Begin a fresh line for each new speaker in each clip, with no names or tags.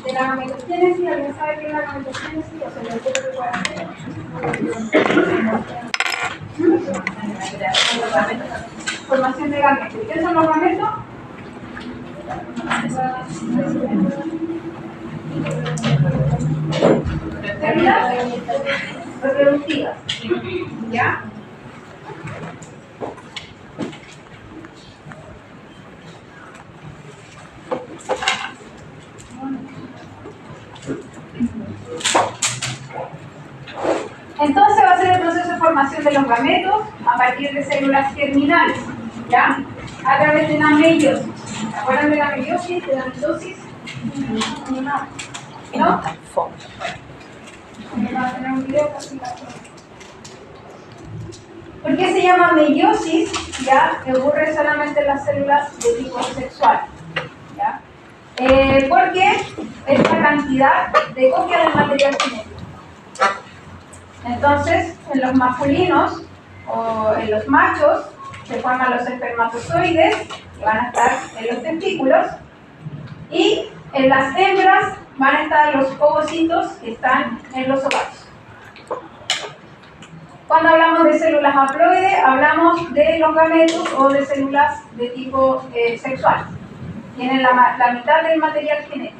de la gametogénesis. ¿Alguien sabe qué es la gametogénesis? O sea, ¿qué es lo que puede hacer? Formación de gametos. ¿Qué son los gametos? Células reproductivas. ¿Ya? Entonces va a ser el proceso de formación de los gametos a partir de células germinales, ¿ya? A través de una meiosis. ¿Se acuerdan de la meiosis, de la mitosis? ¿No? Va a tener un video casi. ¿Por qué se llama meiosis? Ya, que ocurre solamente en las células de tipo sexual, ¿ya? Porque es la cantidad de copia del material genético. Entonces, en los masculinos o en los machos se forman los espermatozoides que van a estar en los testículos, y en las hembras van a estar los ovocitos que están en los ovarios. Cuando hablamos de células haploides, hablamos de los gametos o de células de tipo sexual. Tienen la mitad del material genético.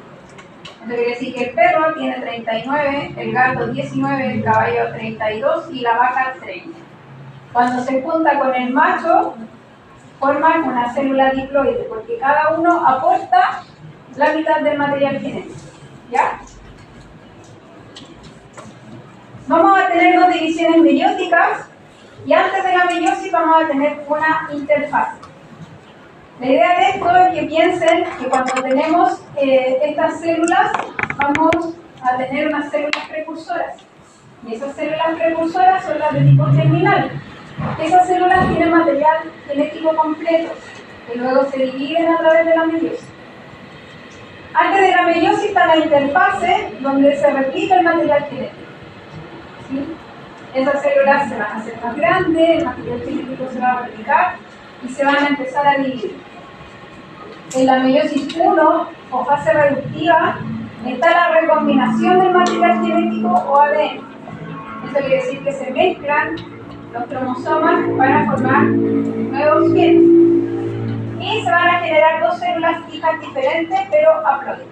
Esto quiere decir que el perro tiene 39, el gato 19, el caballo 32 y la vaca 30. Cuando se junta con el macho, forman una célula diploide, porque cada uno aporta la mitad del material genético. ¿Ya? Vamos a tener dos divisiones meióticas, y antes de la meiosis vamos a tener una interfase. La idea de esto es que piensen que cuando tenemos estas células, vamos a tener unas células precursoras. Y esas células precursoras son las de tipo germinal. Esas células tienen material genético completo, que luego se dividen a través de la meiosis. Antes de la meiosis está la interfase, donde se replica el material genético. ¿Sí? Esas células se van a hacer más grandes, el material genético se va a replicar y se van a empezar a dividir. En la meiosis 1 o fase reductiva está la recombinación del material genético o ADN. Eso quiere decir que se mezclan los cromosomas para formar nuevos genes. Y se van a generar dos células hijas diferentes pero haploides.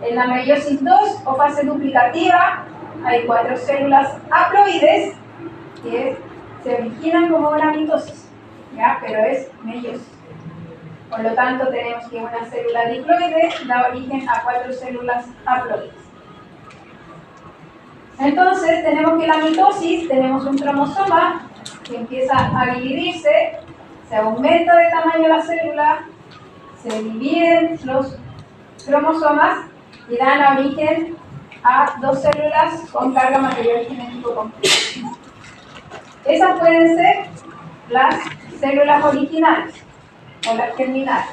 En la meiosis 2 o fase duplicativa hay 4 células haploides que se originan como una mitosis, ¿ya? Pero es meiosis. Por lo tanto, tenemos que una célula diploide da origen a 4 células haploides. Entonces, tenemos que en la mitosis tenemos un cromosoma que empieza a dividirse, se aumenta de tamaño la célula, se dividen los cromosomas y dan origen a 2 células con carga material genético completo. Esas pueden ser las células originales o las germinales.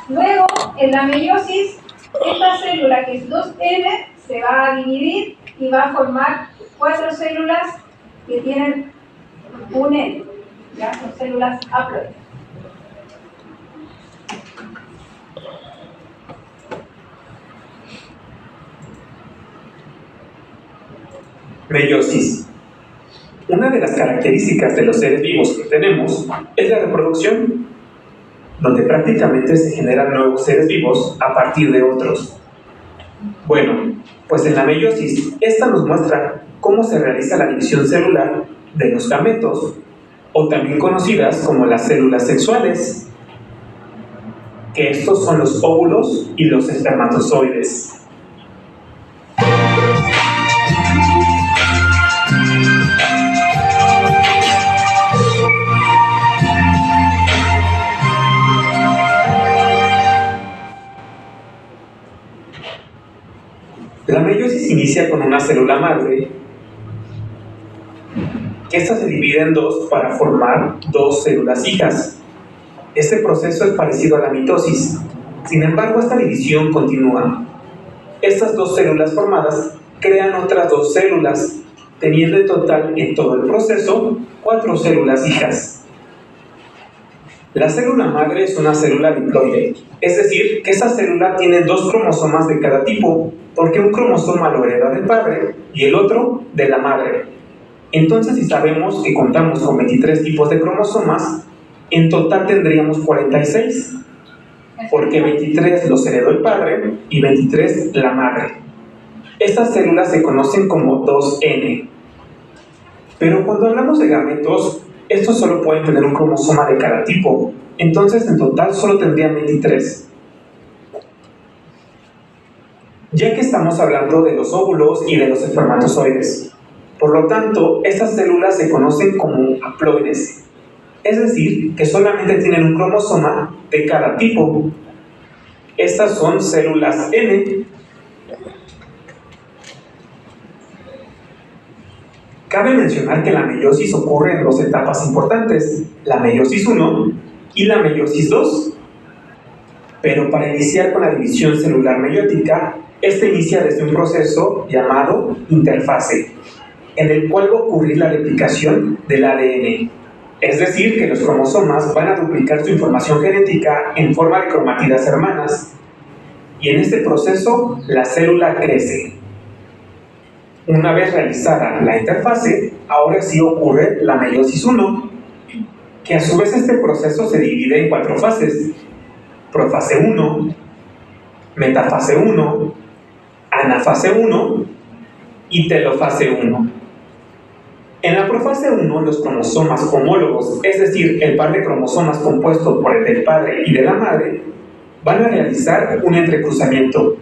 Luego, en la meiosis, esta célula que es 2N se va a dividir y va a formar 4 células que tienen un N, ¿ya? Son células haploides.
Meiosis. Una de las características de los seres vivos que tenemos es la reproducción, donde prácticamente se generan nuevos seres vivos a partir de otros. Bueno, pues en la meiosis, esta nos muestra cómo se realiza la división celular de los gametos, o también conocidas como las células sexuales, que estos son los óvulos y los espermatozoides. La meiosis inicia con una célula madre, que ésta se divide en dos para formar 2 células hijas. Este proceso es parecido a la mitosis, sin embargo esta división continúa. Estas 2 células formadas crean otras 2 células, teniendo en total en todo el proceso 4 células hijas. La célula madre es una célula diploide, es decir, que esa célula tiene 2 cromosomas de cada tipo, porque un cromosoma lo hereda del padre y el otro de la madre. Entonces, si sabemos que contamos con 23 tipos de cromosomas, en total tendríamos 46, porque 23 los heredó el padre y 23 la madre. Estas células se conocen como 2N. Pero cuando hablamos de gametos, estos solo pueden tener un cromosoma de cada tipo, entonces en total solo tendrían 23. Ya que estamos hablando de los óvulos y de los espermatozoides. Por lo tanto, estas células se conocen como haploides, es decir, que solamente tienen un cromosoma de cada tipo. Estas son células N. Cabe mencionar que la meiosis ocurre en 2 etapas importantes, la meiosis 1 y la meiosis 2. Pero para iniciar con la división celular meiótica, esta inicia desde un proceso llamado interfase, en el cual va a ocurrir la replicación del ADN. Es decir, que los cromosomas van a duplicar su información genética en forma de cromátidas hermanas, y en este proceso la célula crece. Una vez realizada la interfase, ahora sí ocurre la meiosis 1, que a su vez este proceso se divide en 4 fases: profase 1, metafase 1, anafase 1 y telofase 1. En la profase 1, los cromosomas homólogos, es decir, el par de cromosomas compuesto por el del padre y de la madre, van a realizar un entrecruzamiento,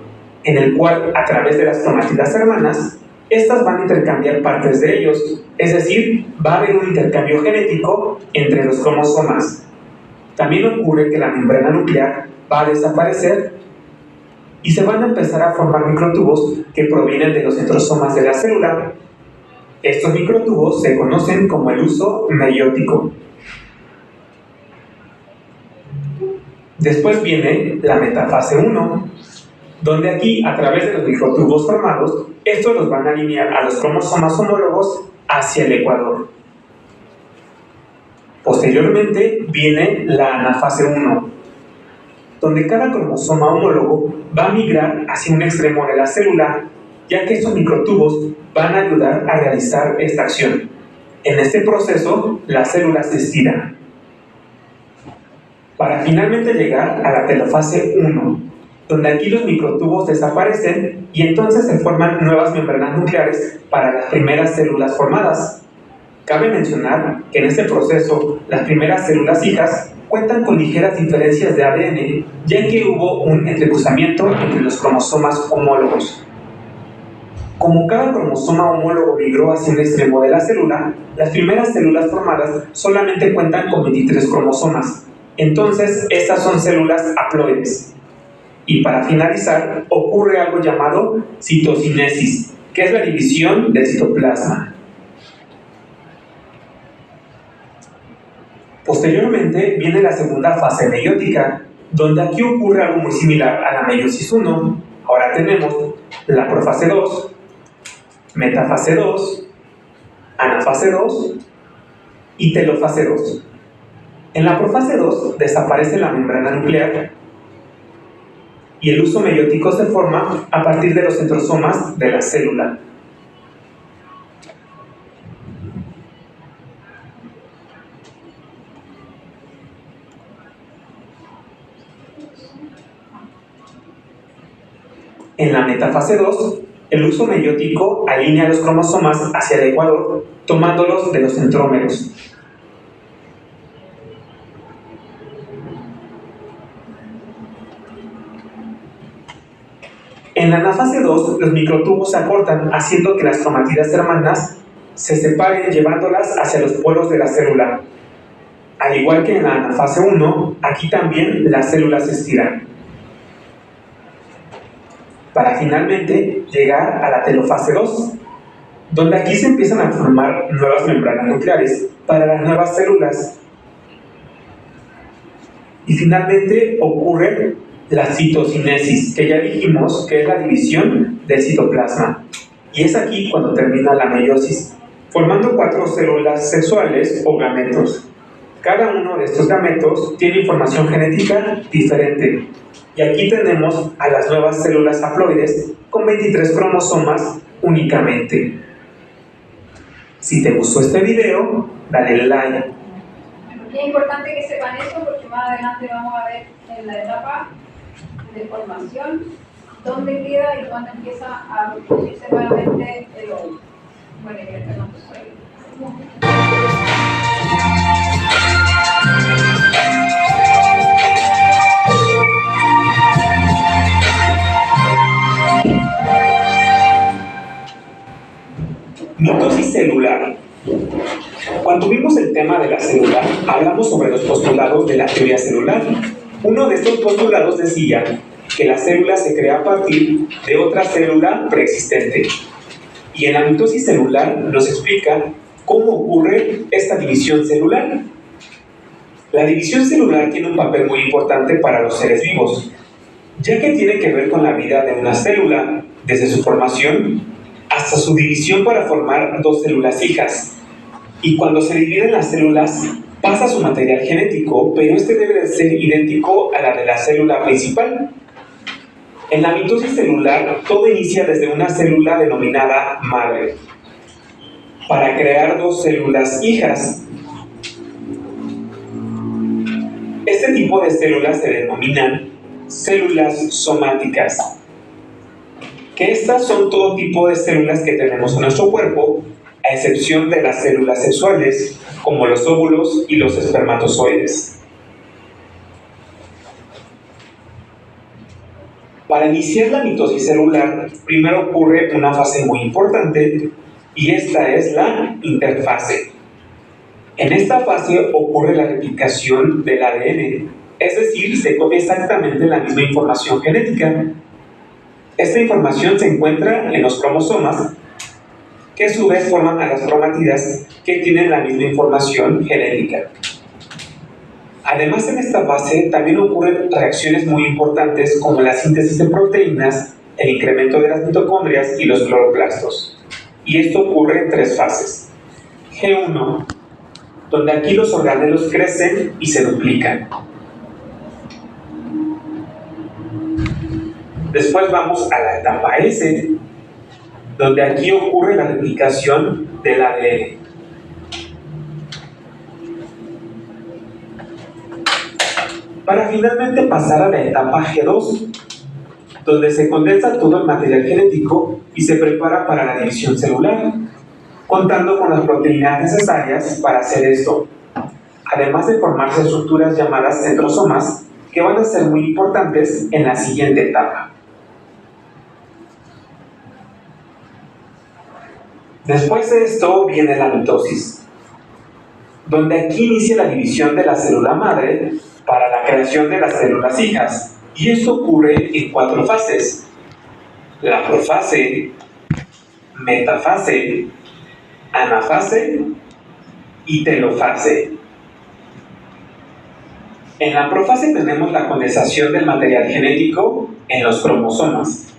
en el cual, a través de las cromátidas hermanas, estas van a intercambiar partes de ellos, es decir, va a haber un intercambio genético entre los cromosomas. También ocurre que la membrana nuclear va a desaparecer y se van a empezar a formar microtubos que provienen de los centrosomas de la célula. Estos microtubos se conocen como el uso meiótico. Después viene la metafase 1, donde aquí, a través de los microtubos formados, estos los van a alinear a los cromosomas homólogos hacia el ecuador. Posteriormente viene la anafase 1, donde cada cromosoma homólogo va a migrar hacia un extremo de la célula, ya que estos microtubos van a ayudar a realizar esta acción. En este proceso, la célula se estira, para finalmente llegar a la telofase 1, donde aquí los microtubos desaparecen y entonces se forman nuevas membranas nucleares para las primeras células formadas. Cabe mencionar que en este proceso, las primeras células hijas cuentan con ligeras diferencias de ADN, ya que hubo un entrecruzamiento entre los cromosomas homólogos. Como cada cromosoma homólogo migró hacia un extremo de la célula, las primeras células formadas solamente cuentan con 23 cromosomas. Entonces, estas son células haploides. Y para finalizar, ocurre algo llamado citocinesis, que es la división del citoplasma. Posteriormente viene la segunda fase meiótica, donde aquí ocurre algo muy similar a la meiosis 1. Ahora tenemos la profase 2, metafase 2, anafase 2 y telofase 2. En la profase 2 desaparece la membrana nuclear y el uso meiótico se forma a partir de los centrosomas de la célula. En la metafase 2, el uso meiótico alinea los cromosomas hacia el ecuador, tomándolos de los centrómeros. En la anafase 2, los microtubos se acortan, haciendo que las cromátidas hermanas se separen, llevándolas hacia los polos de la célula. Al igual que en la anafase 1, aquí también las células se estiran, para finalmente llegar a la telofase 2, donde aquí se empiezan a formar nuevas membranas nucleares para las nuevas células. Y finalmente ocurre la citocinesis, que ya dijimos que es la división del citoplasma. Y es aquí cuando termina la meiosis, formando 4 células sexuales o gametos. Cada uno de estos gametos tiene información genética diferente. Y aquí tenemos a las nuevas células haploides con 23 cromosomas únicamente. Si te gustó este video, dale like.
Es importante que sepan eso porque más adelante vamos a ver en la etapa de formación dónde queda y cuándo empieza a producirse nuevamente el óvulo. Bueno, y el espermatozoide.
Mitosis celular. Cuando vimos el tema de la célula, hablamos sobre los postulados de la teoría celular. Uno de estos postulados decía que la célula se crea a partir de otra célula preexistente. Y en la mitosis celular nos explica cómo ocurre esta división celular. La división celular tiene un papel muy importante para los seres vivos, ya que tiene que ver con la vida de una célula, desde su formación hasta su división para formar dos células hijas. Y cuando se dividen las células, pasa su material genético, pero este debe de ser idéntico a la de la célula principal. En la mitosis celular, todo inicia desde una célula denominada madre, para crear dos células hijas. Este tipo de células se denominan células somáticas, que estas son todo tipo de células que tenemos en nuestro cuerpo, a excepción de las células sexuales, como los óvulos y los espermatozoides. Para iniciar la mitosis celular, primero ocurre una fase muy importante, y esta es la interfase. En esta fase ocurre la replicación del ADN, es decir, se copia exactamente la misma información genética. Esta información se encuentra en los cromosomas, que a su vez forman a las cromátidas que tienen la misma información genética. Además, en esta fase también ocurren reacciones muy importantes como la síntesis de proteínas, el incremento de las mitocondrias y los cloroplastos. Y esto ocurre en tres fases. G1, donde aquí los organelos crecen y se duplican. Después vamos a la etapa S, donde aquí ocurre la replicación del ADN. Para finalmente pasar a la etapa G2, donde se condensa todo el material genético y se prepara para la división celular, contando con las proteínas necesarias para hacer esto, además de formarse estructuras llamadas centrosomas, que van a ser muy importantes en la siguiente etapa. Después de esto viene la mitosis, donde aquí inicia la división de la célula madre para la creación de las células hijas, y esto ocurre en 4 fases: la profase, metafase, anafase y telofase. En la profase tenemos la condensación del material genético en los cromosomas.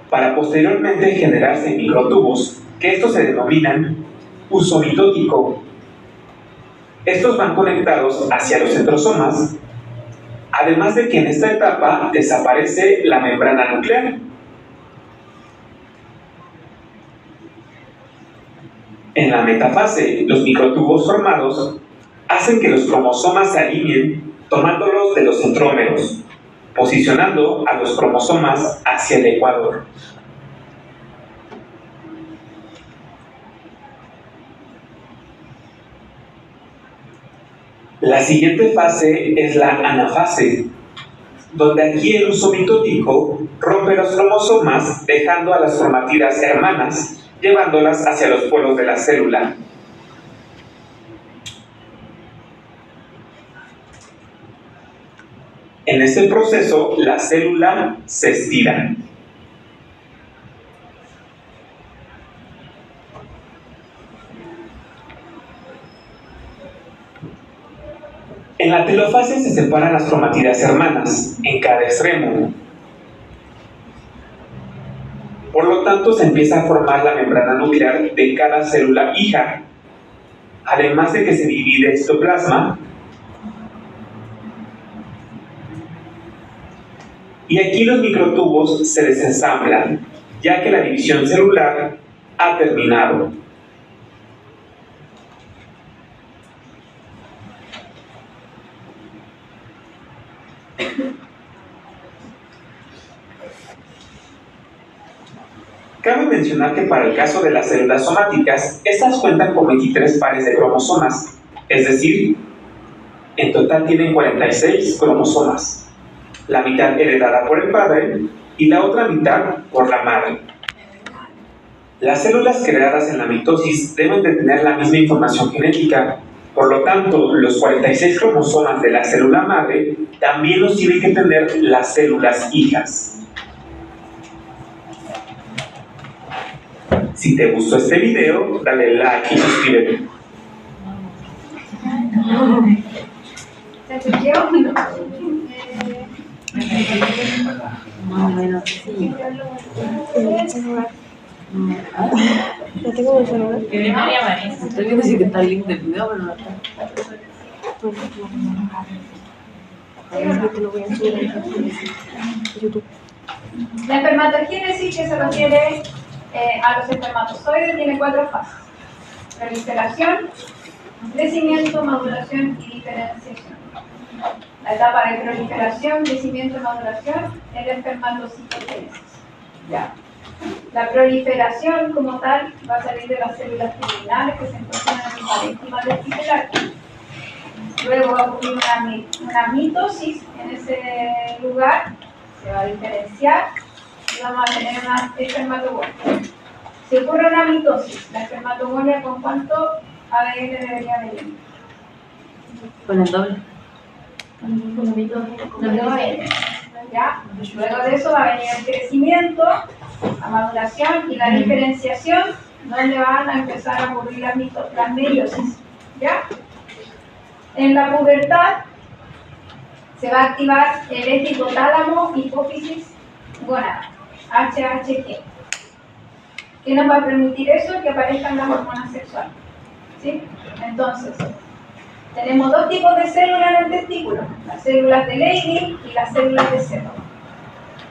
Para posteriormente generarse microtubos, que estos se denominan uso mitótico. Estos van conectados hacia los centrosomas, además de que en esta etapa desaparece la membrana nuclear. En la metafase, los microtubos formados hacen que los cromosomas se alineen tomándolos de los centrómeros, posicionando a los cromosomas hacia el ecuador. La siguiente fase es la anafase, donde aquí el uso mitótico rompe los cromosomas dejando a las cromátidas hermanas, llevándolas hacia los polos de la célula. En este proceso, la célula se estira. En la telofase se separan las cromátidas hermanas en cada extremo. Por lo tanto, se empieza a formar la membrana nuclear de cada célula hija, además de que se divide el citoplasma. Y aquí los microtubos se desensamblan, ya que la división celular ha terminado. Cabe mencionar que para el caso de las células somáticas, estas cuentan con 23 pares de cromosomas, es decir, en total tienen 46 cromosomas, la mitad heredada por el padre y la otra mitad por la madre. Las células creadas en la mitosis deben de tener la misma información genética, por lo tanto, los 46 cromosomas de la célula madre también los tienen que tener las células hijas. Si te gustó este video, dale like y suscríbete.
¿Se entendió?
Más o menos, sí. No tengo el celular.
Que viene María María.
Estoy viendo si está el link del video, pero no está. Te lo voy a subir a YouTube.
La espermatogénesis, que se refiere a los espermatozoides, tiene 4 fases: proliferación, crecimiento, maduración y diferenciación. La etapa de proliferación, crecimiento y maduración es la espermatocitogénesis. ¿Ya? La proliferación como tal va a salir de las células terminales que se encuentran en el parénquima del epitelagio. Luego va a ocurrir una mitosis en ese lugar, se va a diferenciar y vamos a tener una espermatogonia. Si ocurre una mitosis, la espermatogonia, ¿con cuánto ADN debería venir?
Con el doble.
¿Ya? Luego de eso va a venir el crecimiento, la maduración y la diferenciación, donde van a empezar a ocurrir las meiosis. ¿Ya? En la pubertad se va a activar el eje hipotálamo, hipófisis, gónada, HHG. ¿Qué nos va a permitir eso? Que aparezcan las hormonas sexuales. ¿Sí? Entonces, tenemos 2 tipos de células en el testículo: las células de Leydig y las células de Serra.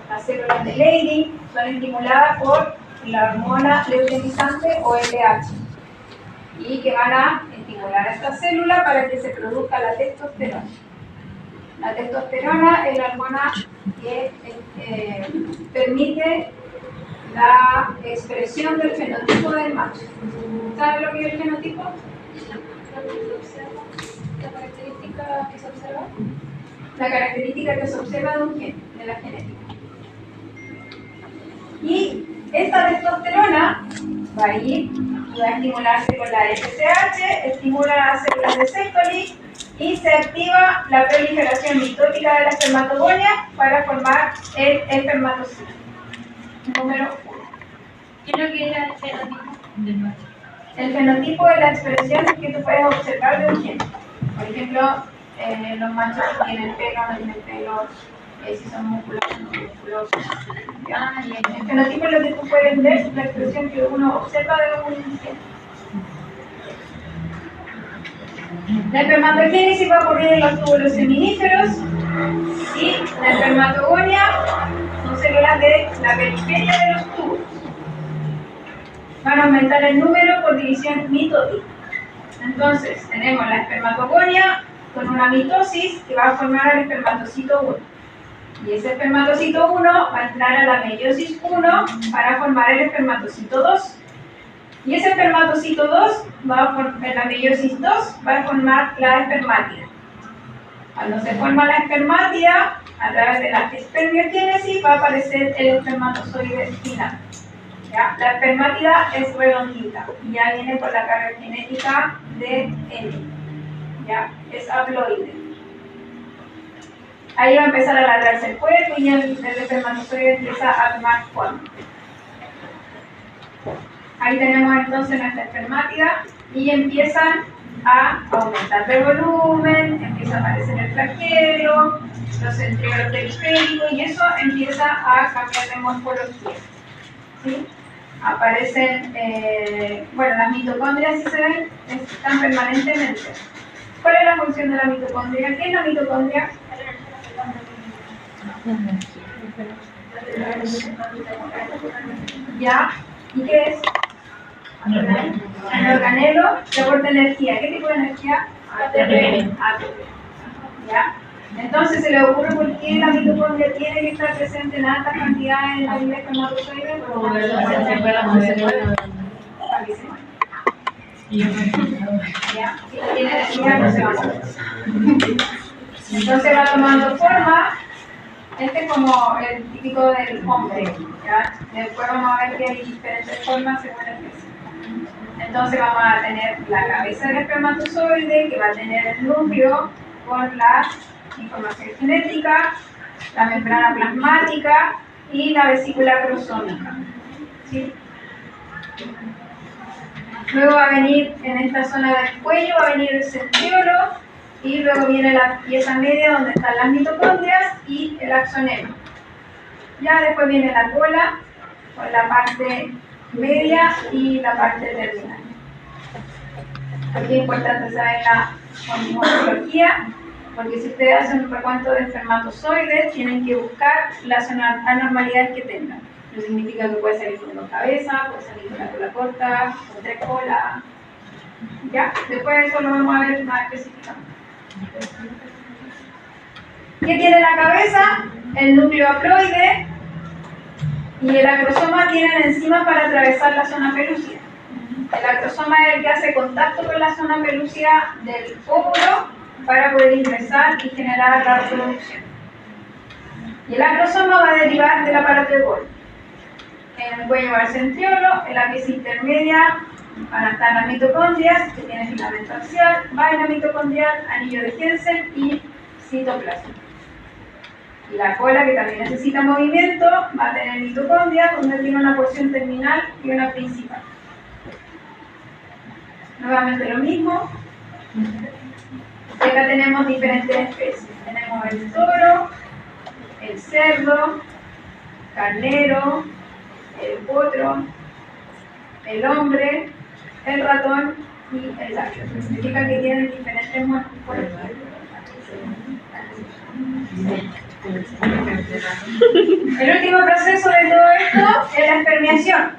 Las células de Leydig son estimuladas por la hormona luteinizante o LH y que van a estimular a esta célula para que se produzca la testosterona. La testosterona es la hormona que permite la expresión del fenotipo del macho. ¿Sabe lo que es el fenotipo? La característica que se observa. La característica que se observa de un gen, de la genética. Y esta testosterona va a ir y va a estimularse con la FSH, estimula las células de Sertoli y se activa la proliferación mitótica de la espermatogonia para formar el espermatocito. Número 1.
¿Qué es lo que era el fenotipo del macho?
El fenotipo es la expresión que tú puedes observar de un gen. Por ejemplo, los machos tienen pelo, no tienen pelo, si son musculosos, no musculosos. El fenotipo es lo que tú puedes ver, la expresión que uno observa de un gen. La espermatogénesis va a ocurrir en los túbulos seminíferos y la espermatogonia son células de la periferia de los túbulos. Van a aumentar el número por división mitótica. Entonces, tenemos la espermatogonia con una mitosis que va a formar al espermatocito 1. Y ese espermatocito 1 va a entrar a la meiosis 1 para formar el espermatocito 2. Y ese espermatocito 2 va a formar, en la meiosis 2 va a formar la espermátida. Cuando se forma la espermátida, a través de la espermiogénesis va a aparecer el espermatozoide final. ¿Ya? La espermátida es redondita y ya viene por la carga genética de N. ¿Ya? Es haploide. Ahí va a empezar a alargarse el cuerpo y el espermatozoide empieza a tomar forma. Ahí tenemos entonces nuestra espermátida y empiezan a aumentar de volumen, empieza a aparecer el flagelo, los centríolos periféricos y eso empieza a cambiar de morfología. ¿Sí? aparecen, bueno, las mitocondrias, si se ven, están permanentemente. ¿Cuál es la función de la mitocondria? ¿Qué es la mitocondria? ¿Ya? ¿Y qué es? El organelo que aporta energía. ¿Qué tipo de energía? ATP. ¿Ya? Entonces, ¿se le ocurre por qué la mitocondria tiene que estar presente en altas cantidades en la vida espermatozoide? Para que se muera. ¿Ya? Si no tiene energía, no se va a mover. Entonces va tomando forma. Este es como el típico del hombre, ¿ya? Después vamos a ver que hay diferentes formas según el especie. Entonces vamos a tener la cabeza del espermatozoide, que va a tener el núcleo con la información genética, la membrana plasmática y la vesícula cromosómica. ¿Sí? Luego va a venir en esta zona del cuello, va a venir el centriolo, y luego viene la pieza media donde están las mitocondrias y el axonema. Ya después viene la cola con la parte media y la parte terminal. Aquí es importante saber la morfología, porque si ustedes hacen un recuento de espermatozoides, tienen que buscar las anormalidades que tengan. Eso significa que puede salir con dos cabezas, puede salir con la cola corta, con tres colas. ¿Ya? Después eso lo vamos a ver más específicamente. ¿Qué tiene la cabeza? El núcleo haploide y el acrosoma tienen enzimas para atravesar la zona pelúcida. El acrosoma es el que hace contacto con la zona pelúcida del óvulo para poder ingresar y generar la reproducción. Y el acrosoma va a derivar del aparato de Golgi. En el cuello va el centriolo, en la pieza intermedia van a estar las mitocondrias, que tienen filamento axial, vaina mitocondrial, anillo de Jensen y citoplasma. Y la cola, que también necesita movimiento, va a tener mitocondrias, donde tiene una porción terminal y una principal. Nuevamente lo mismo. Acá tenemos diferentes especies. Tenemos el toro, el cerdo, carnero, el potro, el hombre, el ratón y el lácteo. Significa que tienen diferentes morfologías. El último proceso de todo esto es la espermiación,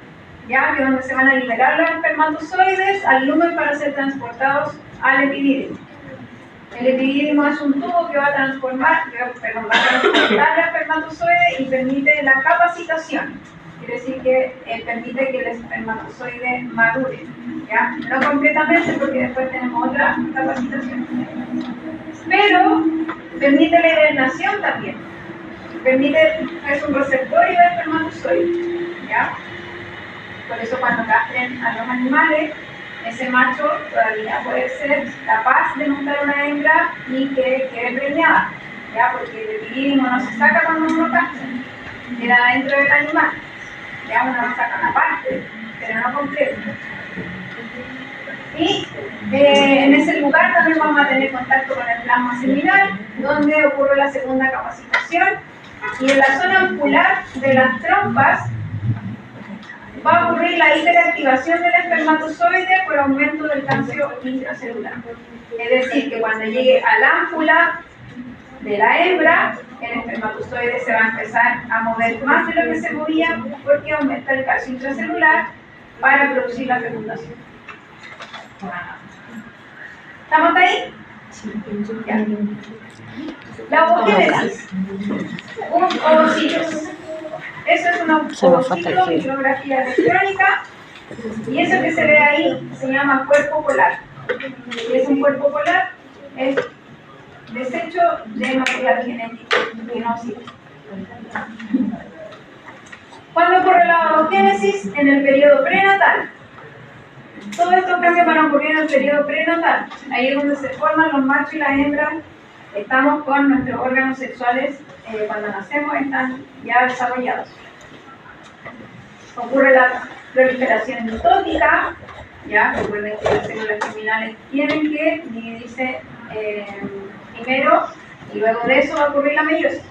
ya que es donde se van a liberar los espermatozoides al lumen para ser transportados al epidídimo. El epidídimo es un tubo que va a transportar el espermatozoide y permite la capacitación. Quiere decir que permite que el espermatozoide madure, ¿ya? No completamente, porque después tenemos otra capacitación. Pero permite la hibernación también. Es un receptorio de espermatozoide, ¿ya? Por eso cuando castren a los animales, ese macho todavía puede ser capaz de montar una hembra y que quede preñada, ¿ya? Porque el epidídimo no se saca cuando uno castra, queda dentro del animal. Ya uno lo saca una parte, pero no completo. Y en ese lugar también vamos a tener contacto con el plasma seminal, donde ocurre la segunda capacitación. Y en la zona ampular de las trompas va a ocurrir la hiperactivación del espermatozoide por aumento del calcio intracelular. Es decir, que cuando llegue a la ámpula de la hembra, el espermatozoide se va a empezar a mover más de lo que se movía porque aumenta el calcio intracelular para producir la fecundación. ¿Estamos ahí? Ya. La ovogénesis. Un ovocito. Eso es un ovocito, micrografía electrónica, y eso que se ve ahí se llama cuerpo polar. ¿Qué es un cuerpo polar? Es desecho de material genético que no sirve. ¿Cuándo ocurre la ovogénesis? En el periodo prenatal. Todo esto casi van a ocurrir en el periodo prenatal. Ahí es donde se forman los machos y las hembras. Estamos con nuestros órganos sexuales, cuando nacemos están ya desarrollados. Ocurre la proliferación mitótica, ya recuerden que las células germinales tienen que dividirse primero y luego de eso va a ocurrir la meiosis.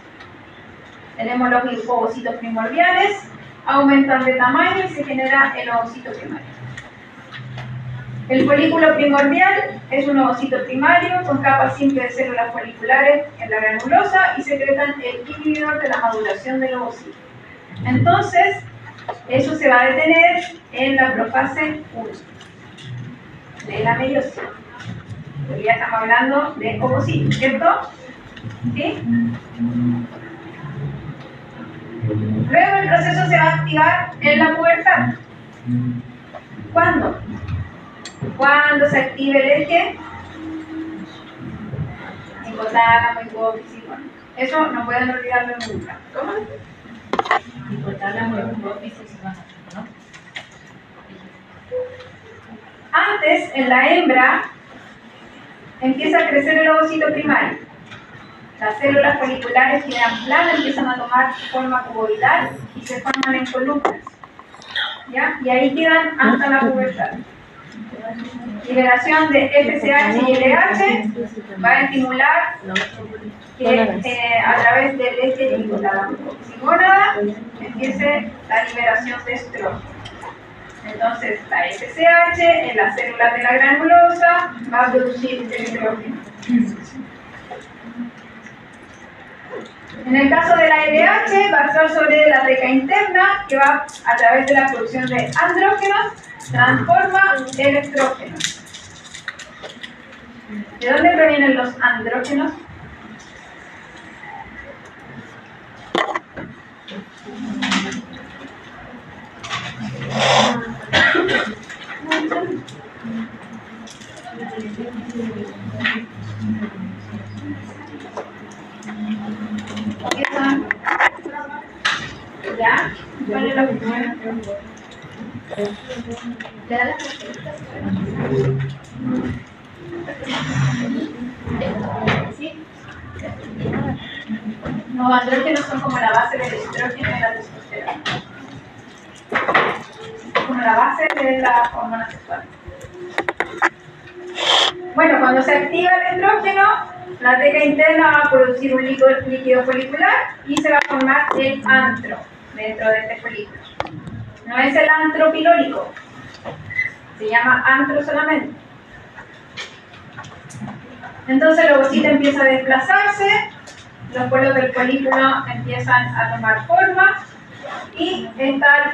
Tenemos los ovocitos primordiales, aumentan de tamaño y se genera el ovocito primario. El folículo primordial es un ovocito primario con capas simples de células foliculares en la granulosa y secretan el inhibidor de la maduración del ovocito. Entonces, eso se va a detener en la profase 1 de la meiosis. Porque ya estamos hablando de ovocito, ¿cierto? ¿Sí? Luego el proceso se va a activar en la pubertad. ¿Cuándo? Cuando se active el eje hipotálamo, hipófisis. Bueno, eso no pueden olvidarlo nunca. ¿Cómo?
Hipotálamo, hipófisis, ¿no?
Antes, en la hembra, empieza a crecer el ovocito primario. Las células foliculares quedan planas, empiezan a tomar forma cuboidal y se forman en columnas. ¿Ya? Y ahí quedan hasta la pubertad. Liberación de FSH y LH va a estimular que a través del eje hipotálamo hipófisis-gónada empiece la liberación de estrógeno. Entonces, la FSH en las células de la granulosa va a producir el estrógeno. En el caso de la LH, va a actuar sobre la teca interna que va a través de la producción de andrógenos, transforma el estrógeno. ¿De dónde provienen los andrógenos? ¿Qué son? ¿Ya? ¿Cuál es la función? ¿Le da la ¿Sí? Los andrógenos son como la base del estrógeno y la testosterona. Como la base de la hormona sexual. Bueno, cuando se activa el estrógeno, la teca interna va a producir un líquido folicular y se va a formar el antro dentro de este folículo. No es el antro pilórico, se llama antro solamente. Entonces el ovocito empieza a desplazarse, los polos del folículo empiezan a tomar forma y está el